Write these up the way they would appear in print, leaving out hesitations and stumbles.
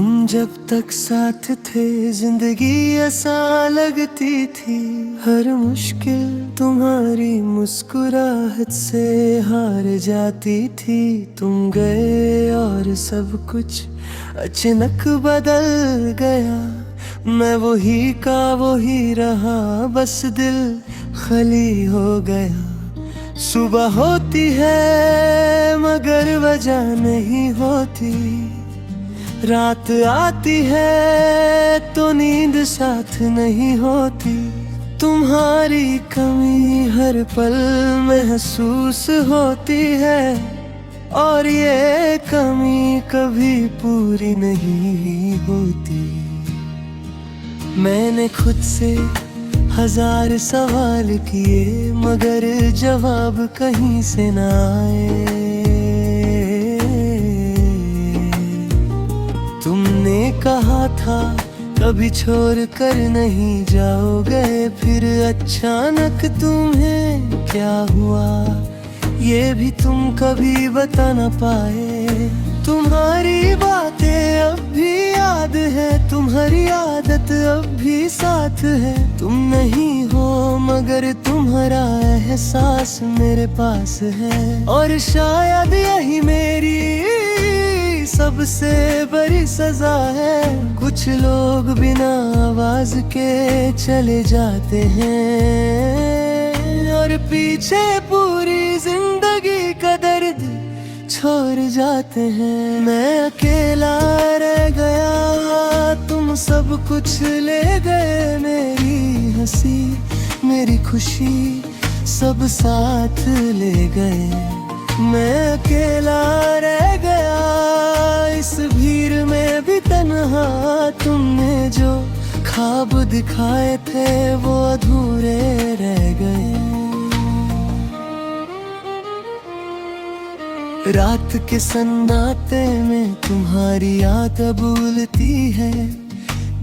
तुम जब तक साथ थे जिंदगी आसान लगती थी। हर मुश्किल तुम्हारी मुस्कुराहट से हार जाती थी। तुम गए और सब कुछ अचानक बदल गया। मैं वही का वही रहा, बस दिल खाली हो गया। सुबह होती है मगर वजह नहीं होती। रात आती है तो नींद साथ नहीं होती। तुम्हारी कमी हर पल महसूस होती है, और ये कमी कभी पूरी नहीं होती। मैंने खुद से 1000 सवाल किए मगर जवाब कहीं से ना आए। तुमने कहा था कभी छोड़ कर नहीं जाओगे, फिर अचानक तुम्हें क्या हुआ ये भी तुम कभी बता ना पाए। तुम्हारी बातें अब भी याद है, तुम्हारी आदत अब भी साथ है। तुम नहीं हो मगर तुम्हारा एहसास मेरे पास है, और शायद यही मेरी सबसे बड़ी सजा है। कुछ लोग बिना आवाज के चले जाते हैं, और पीछे पूरी जिंदगी का दर्द छोड़ जाते हैं। मैं अकेला रह गया, तुम सब कुछ ले गए। मेरी हंसी मेरी खुशी सब साथ ले गए। मैं अकेला रह गया इस भीड़ में भी तन्हा। तुमने जो ख्वाब दिखाए थे वो अधूरे रह गए। रात के सन्नाटे में तुम्हारी याद भूलती है।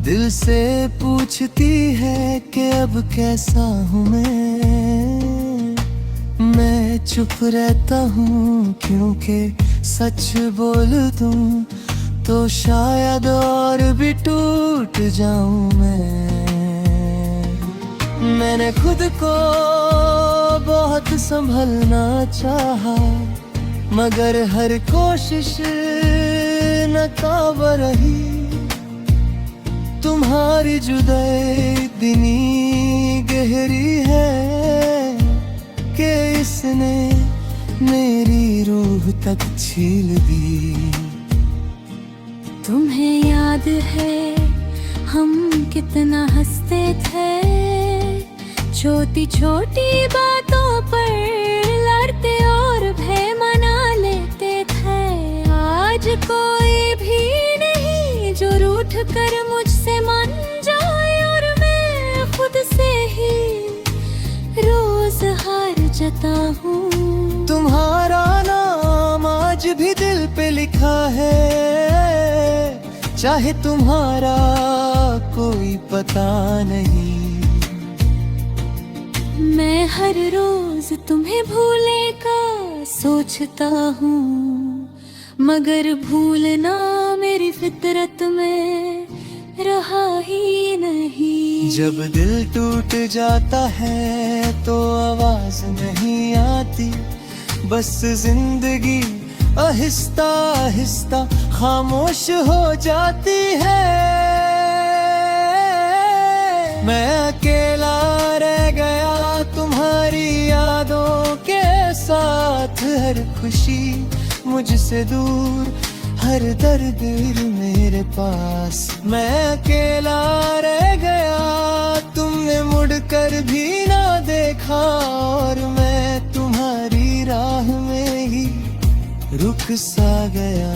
दिल से पूछती है कि अब कैसा हूँ मैं चुप रहता हूँ क्योंकि सच बोल दूँ तो शायद और भी टूट जाऊँ मैंने खुद को बहुत संभलना चाहा, मगर हर कोशिश नाकाम रही। तुम्हारी जुदाई इतनी गहरी है कि इसने मेरी रूह तक छील दी। तुम्हें याद है हम कितना हंसते थे, छोटी छोटी बातों पर लड़ते और भय मना लेते थे। आज कोई भी नहीं जो रूठ कर मुझसे मान जाए, और मैं खुद से ही रोज हार जाता हूँ। तुम्हारा नाम आज भी दिल पे लिखा है, चाहे तुम्हारा कोई पता नहीं। मैं हर रोज तुम्हें भूलने का सोचता हूँ, मगर भूलना मेरी फितरत में रहा ही नहीं। जब दिल टूट जाता है तो आवाज नहीं आती, बस जिंदगी आहिस्ता आहिस्ता खामोश हो जाती है। मैं अकेला रह गया तुम्हारी यादों के साथ, हर खुशी मुझसे दूर, हर दर्द मेरे पास। मैं अकेला रह गया, तुमने मुड़कर भी ना देखा, और मैं तुम्हारी राह में ही रुक सा गया।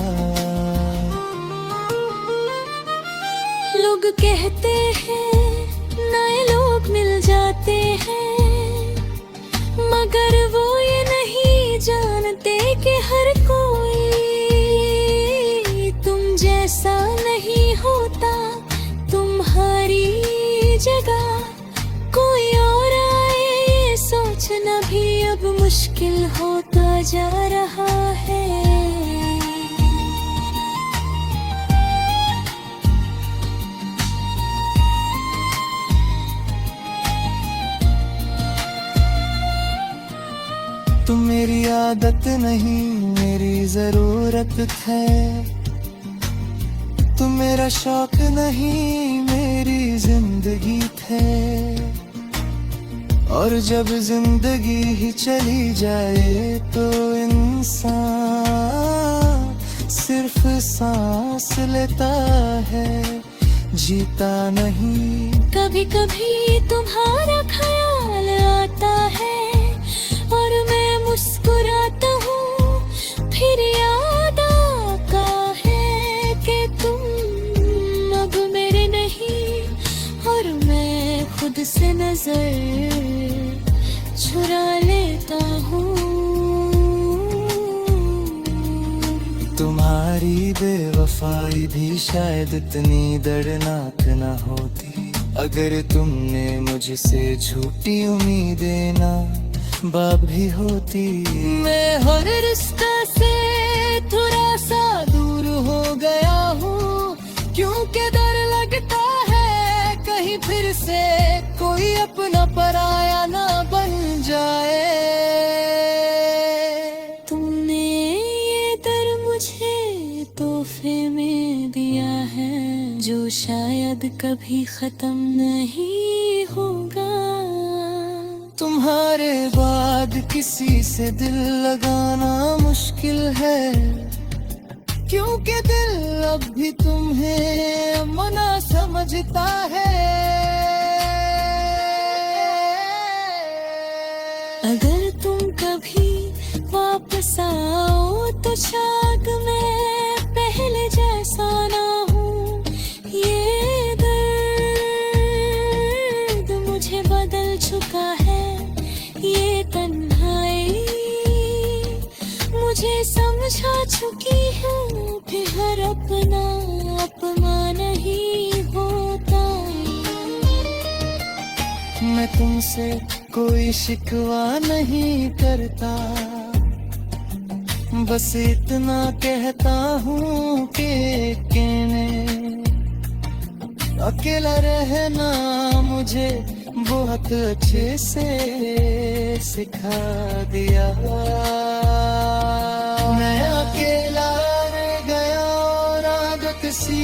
लोग कहते हैं नए लोग मिल जाते हैं, मगर वो ये नहीं जानते कि हर कोई तुम जैसा नहीं होता। तुम्हारी जगह कोई और आए ये सोचना भी अब मुश्किल होता जा रहा है। मेरी आदत नहीं मेरी जरूरत है, तुम मेरा शौक नहीं मेरी जिंदगी थे। और जब जिंदगी ही चली जाए तो इंसान सिर्फ सांस लेता है, जीता नहीं। कभी कभी तुम्हारा ख्याल आता है और मैं मुस्कुराता हूँ, फिर याद आता है कि तुम अब मेरे नहीं, और मैं खुद से नजर चुरा लेता हूँ। तुम्हारी बेवफाई भी शायद इतनी दर्दनाक न होती, अगर तुमने मुझसे झूठी उम्मीदें ना बाप भी होती। मैं हर रिश्ते से थोड़ा सा दूर हो गया हूँ, क्योंकि डर लगता है कहीं फिर से कोई अपना पराया ना बन जाए। तुमने ये दर मुझे तोहफे में दिया है, जो शायद कभी खत्म नहीं होगा। तुम्हारे बाद किसी से दिल लगाना मुश्किल है, क्योंकि दिल अब भी तुम्हें मना समझता है। अगर तुम कभी वापस आओ तो शायद मैं पहले जैसा ना हूँ। ये दर्द मुझे बदल चुका है, ये तन्हाई मुझे समझा चुकी है कि हर अपना नहीं होता। मैं तुमसे कोई शिकवा नहीं करता, बस इतना कहता हूँ कि कहने अकेला रहना मुझे बहुत अच्छे से सिखा दिया। मैं अकेला रह गया और आदत सी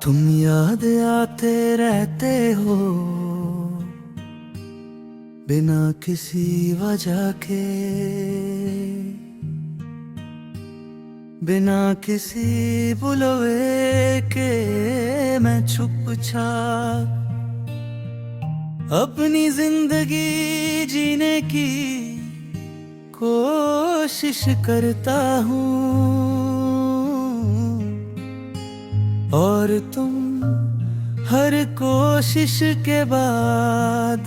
तुम याद आते रहते हो बिना किसी वजह के, बिना किसी बुलवे के मैं चुपचाप अपनी जिंदगी जीने की कोशिश करता हूँ। और तुम हर कोशिश के बाद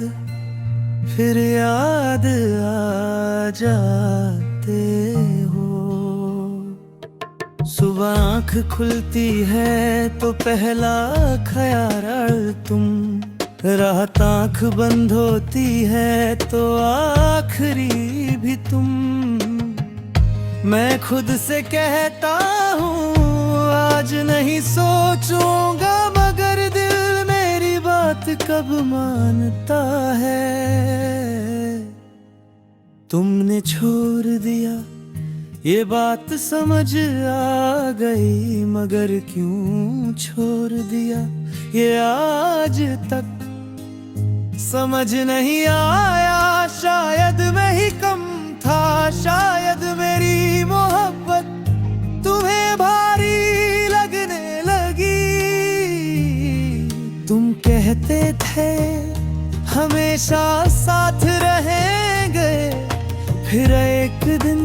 फिर याद आ जाते हो। सुबह आँख खुलती है तो पहला ख्याल तुम, रात आँख बंद होती है तो आखिरी भी तुम। मैं खुद से कहता हूँ आज नहीं सोचूंगा, मगर दिल मेरी बात कब मानता है। तुमने छोड़ दिया ये बात समझ आ गई, मगर क्यों छोड़ दिया ये आज तक समझ नहीं आया। शायद मैं ही कम था, शायद मेरी मोहब्बत तुम्हें भारी लगने लगी। तुम कहते थे हमेशा साथ रहेंगे, फिर एक दिन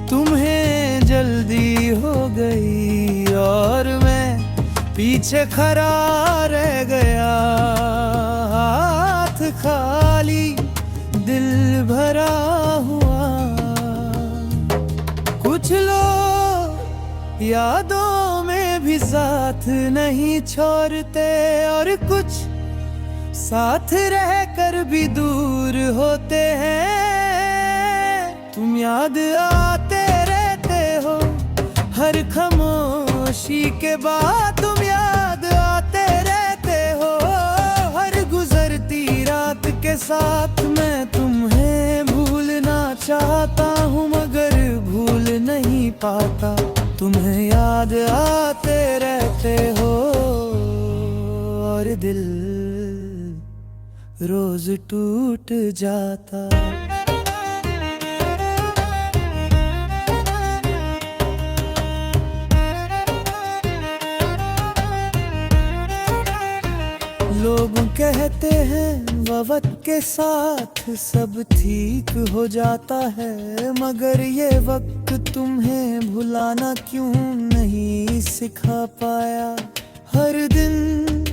तुम्हें जल्दी हो गई और मैं पीछे खड़ा रह गया, हाथ खाली दिल भरा हुआ। कुछ लोग यादों में भी साथ नहीं छोड़ते और कुछ साथ रहकर भी दूर होते हैं। तुम याद आते रहते हर खामोशी के बाद तुम याद आते रहते हो। हर गुजरती रात के साथ मैं तुम्हें भूलना चाहता हूँ, मगर भूल नहीं पाता। तुम्हें याद आते रहते हो और दिल रोज टूट जाता। लोग कहते हैं वक्त के साथ सब ठीक हो जाता है, मगर ये वक्त तुम्हें भुलाना क्यों नहीं सिखा पाया। हर दिन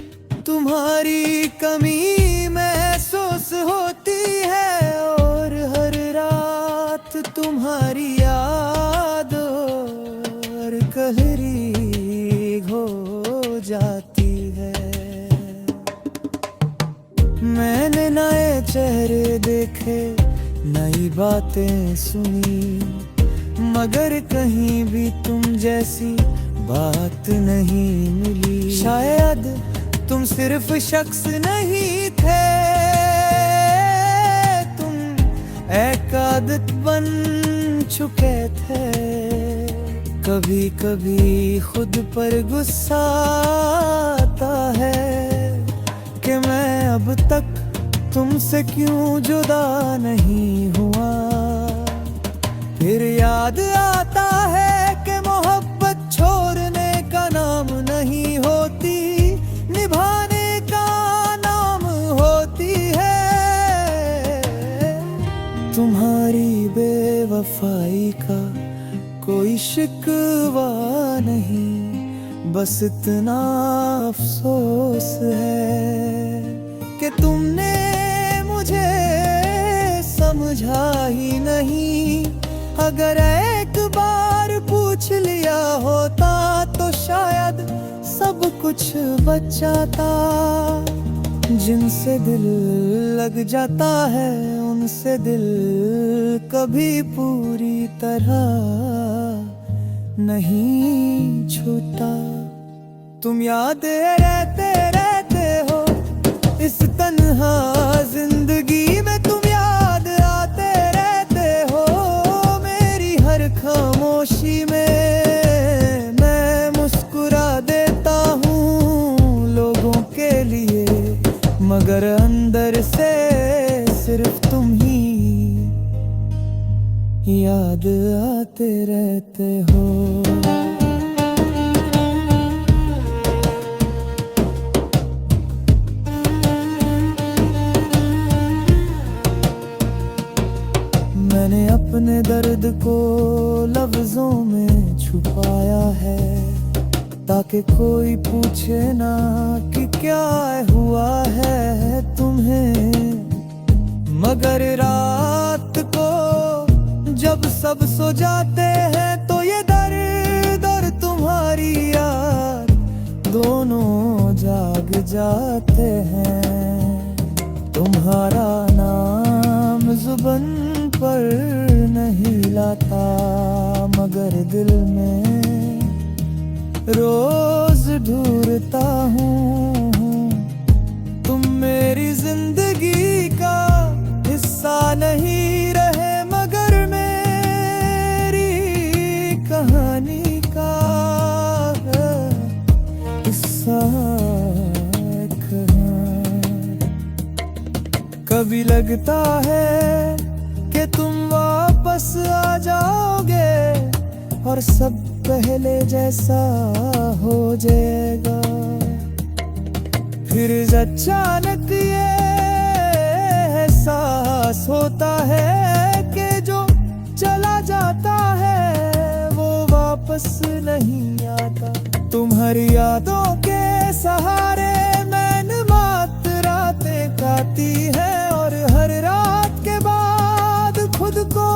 तुम्हारी कमी महसूस होती है और हर रात तुम्हारी याद और कहरी हो जाती है। मैंने नए चेहरे देखे, नई बातें सुनी, मगर कहीं भी तुम जैसी बात नहीं मिली। शायद तुम सिर्फ शख्स नहीं थे, तुम एक आदत बन चुके थे। कभी कभी खुद पर गुस्सा आता है कि मैं अब तक तुमसे क्यों जुदा नहीं हुआ। फिर याद आता है कि मोहब्बत छोड़ने का नाम नहीं होती, निभाने का नाम होती है। तुम्हारी बेवफाई का कोई शिकवा नहीं, बस इतना अफसोस है कि तुमने मुझे समझा ही नहीं। अगर एक बार पूछ लिया होता तो शायद सब कुछ बच जाता। जिनसे दिल लग जाता है उनसे दिल कभी पूरी तरह नहीं छूटा। तुम याद रहते रहते हो इस तन्हा जिंदगी में, तुम याद आते रहते हो मेरी हर खामोशी में। मैं मुस्कुरा देता हूँ लोगों के लिए, मगर अंदर से सिर्फ तुम ही याद आते रहते हो। मैंने अपने दर्द को लफ्जों में छुपाया है, ताकि कोई पूछे ना कि क्या हुआ है तुम्हें। मगर रात को जब सब सो जाते हैं तो ये दर्द और तुम्हारी याद दोनों जाग जाते हैं। तुम्हारा नाम जुबान पर नहीं लाता, मगर दिल में रोज ढूंढता हूँ। तुम मेरी जिंदगी का हिस्सा नहीं रहे, मगर मेरी कहानी का हिस्सा कभी लगता है कि तुम वापस आ जाओगे और सब पहले जैसा हो जाएगा। फिर अचानक ये एहसास होता है कि जो चला जाता है वो वापस नहीं आता। तुम्हारी यादों के सहारे मैंने मात रातें काटी है, और हर रात के बाद खुद को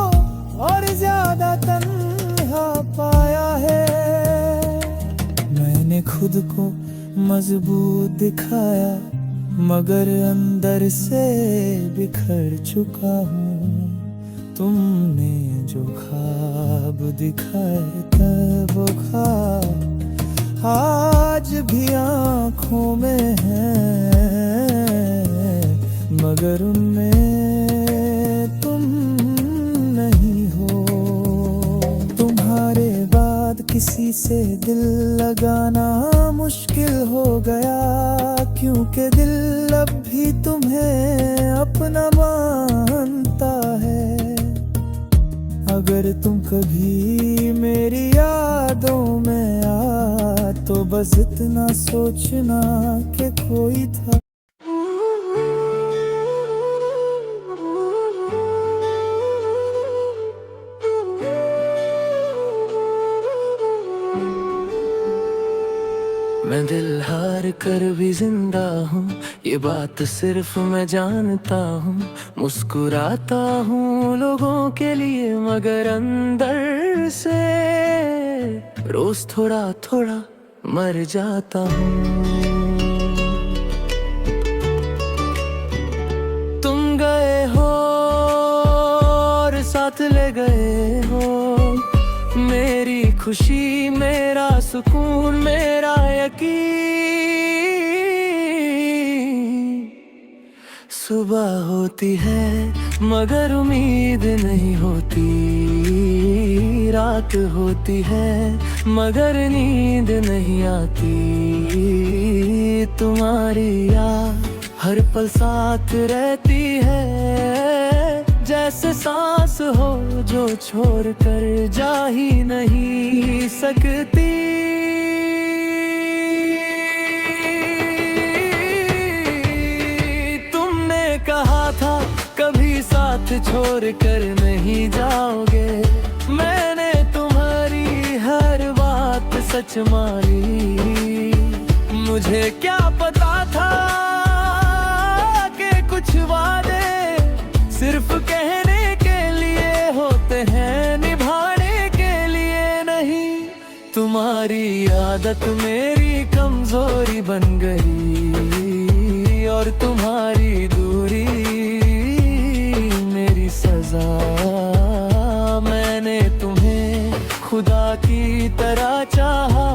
और ज्यादा तन्हा पाया है। मैंने खुद को मजबूत दिखाया, मगर अंदर से बिखर चुका हूँ। तुमने जो ख्वाब दिखाए तब वो ख्वाब आज भी आँखों में है, मगर उनमें तुम नहीं हो। तुम्हारे बाद किसी से दिल लगाना मुश्किल हो गया, क्योंकि दिल अब भी तुम्हें अपना मानता है। अगर तुम कभी मेरी यादों में आ तो बस इतना सोचना कि कोई था। मैं दिल हार कर भी जिंदा हूँ, ये बात सिर्फ मैं जानता हूँ। मुस्कुराता हूँ लोगों के लिए, मगर अंदर से रोज थोड़ा थोड़ा मर जाता हूँ। तुम गए हो और साथ ले गए हो मेरी खुशी, मेरा सुकून, मेरा यकीन। सुबह होती है मगर उम्मीद नहीं होती, रात होती है मगर नींद नहीं आती। तुम्हारी याद हर पल साथ रहती है, जैसे सांस हो जो छोड़ कर जा ही नहीं सकती। तुमने कहा था कभी साथ छोड़ कर नहीं जाओगे, मैंने तुम्हारी हर बात सच मानी। मुझे क्या पता था कि कुछ वादे सिर्फ कहने के लिए होते हैं, निभाने के लिए नहीं। तुम्हारी आदत मेरी कमजोरी बन गई, और तुम्हारी दूरी मेरी सजा। मैंने तुम्हें खुदा की तरह चाहा,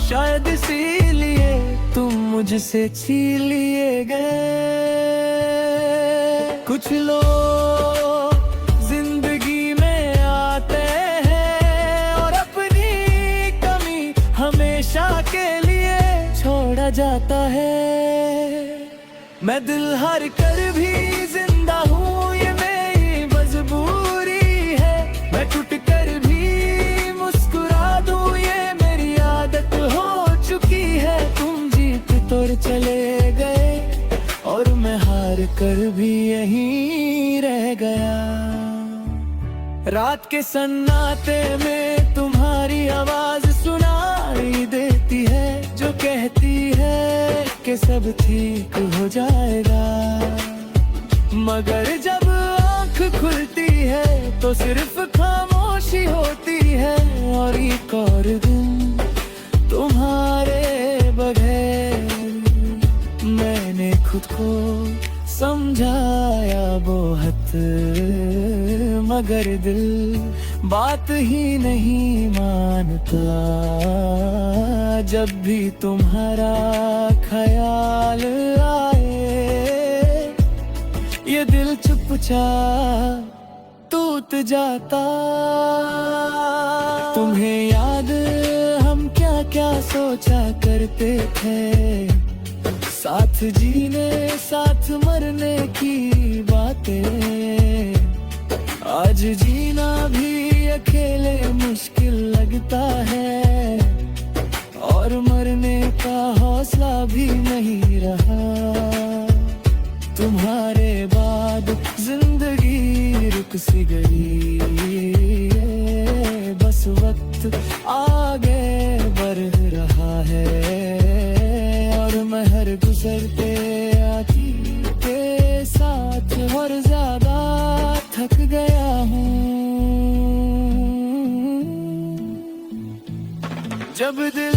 शायद इसीलिए तुम मुझसे छीन लिए गए। कुछ लोग जिंदगी में आते हैं और अपनी कमी हमेशा के लिए छोड़ा जाता है। मैं दिल हार कर भी जिंदा हूँ, ये मेरी मजबूरी है। मैं टूट कर भी मुस्कुरा दूँ, ये मेरी आदत हो चुकी है। तुम जीत तोड़ चले गए और मैं हार कर भी यहीं रह गया। रात के सन्नाटे में तुम्हारी आवाज सुनाई देती है, जो कहती है कि सब ठीक हो जाएगा। मगर जब आँख खुलती है तो सिर्फ खामोशी होती है, और एक और दिन तुम्हारे बगैर मैंने खुद को समझाया बहुत, मगर दिल बात ही नहीं मानता। जब भी तुम्हारा ख्याल आए, ये दिल चुपचाप टूट जाता। तुम्हें याद हम क्या क्या सोचा करते थे, साथ जीने साथ मरने की बातें। आज जीना भी अकेले मुश्किल लगता है, और मरने का हौसला भी नहीं रहा। तुम्हारे बाद जिंदगी रुक सी गई, बस वक्त आगे बढ़ रहा है, और मैं हर गुजरते आती के साथ और ज्यादा थक गया हूँ। जब दिल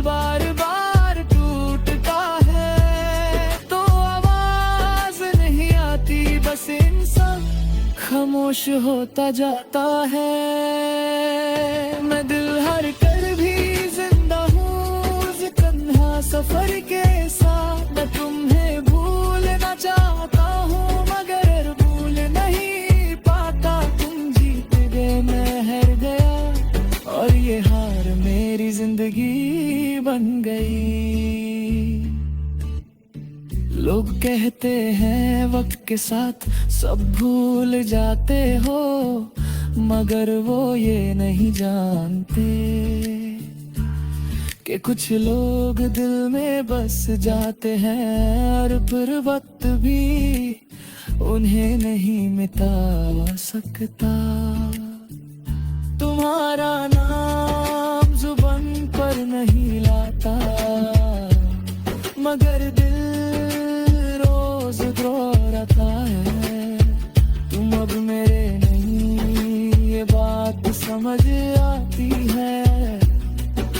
बार बार टूटता है तो आवाज नहीं आती, बस इंसान खामोश होता जाता है। मैं दिल हार कर भी जिंदा हूँ इस तन्हा सफर के साथ। मैं तुम्हें भूलना चाहता हूँ मगर भूल नहीं पाता। तुम जीत गए मैं हार गया और ये हार मेरी जिंदगी बन गई। लोग कहते हैं वक्त के साथ सब भूल जाते हो, मगर वो ये नहीं जानते कि कुछ लोग दिल में बस जाते हैं और फिर वक्त भी उन्हें नहीं मिटा सकता। तुम्हारा नाम जुबान पर नहीं लाता मगर दिल रोज दोहराता है। तुम अब मेरे नहीं ये बात समझ आती है,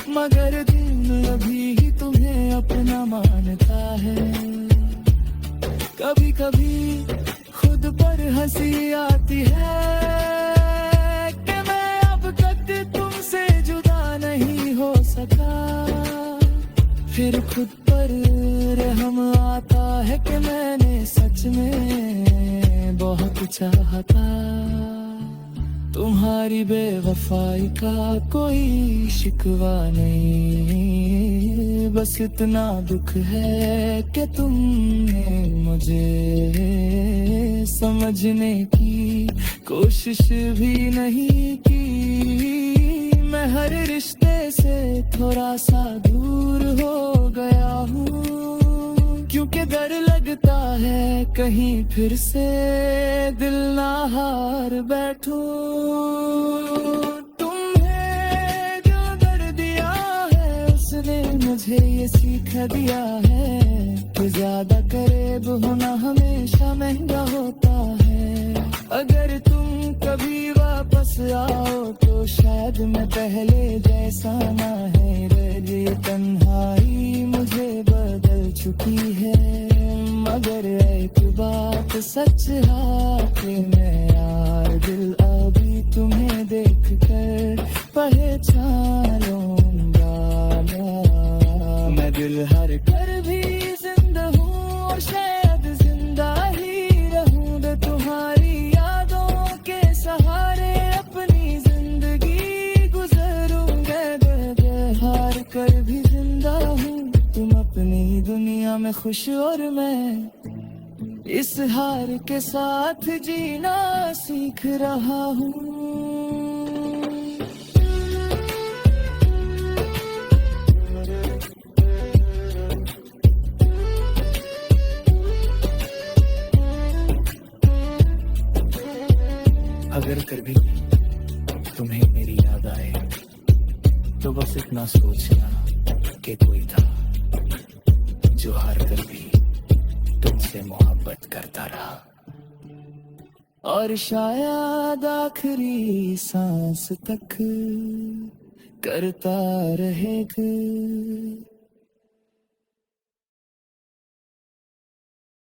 मगर दिल अभी ही तुम्हें अपना मानता है। कभी कभी खुद पर हंसी आती है कि मैं अब तक तुमसे जुदा नहीं हो सका। फिर खुद पर रहम आता है कि मैंने सच में बहुत चाहता। तुम्हारी बेवफाई का कोई शिकवा नहीं, बस इतना दुख है कि तुमने मुझे समझने की कोशिश भी नहीं की। मैं हर रिश्ते से थोड़ा सा दूर हो गया हूँ क्योंकि डर लगता है कहीं फिर से दिल ना हार बैठूं। तुम्हें जो दर्द दिया है उसने मुझे ये सीख दिया है कि ज्यादा करीब होना हमेशा महंगा होता है। अगर तुम कभी वापस आओ तो शायद मैं पहले जैसा ना है रह। ये तन्हाई मुझे बदल चुकी है, मगर एक बात सच है कि मैं यार दिल अभी तुम्हें देख कर पहचान लूंगा। मैं दिल हर कर भी जिंदा हूँ और शायद जिंदा ही रहूं तुम्हारी यादों के सहारे अपनी जिंदगी गुजरूंगा। हार कर भी जिंदा हूँ तुम अपनी दुनिया में खुश और मैं इस हार के साथ जीना सीख रहा हूँ। अगर कभी तुम्हें मेरी याद आए तो बस इतना सोचना कि कोई था जो हार कर भी तुमसे मोहब्बत करता रहा और शायद आखिरी सांस तक करता रहेगा।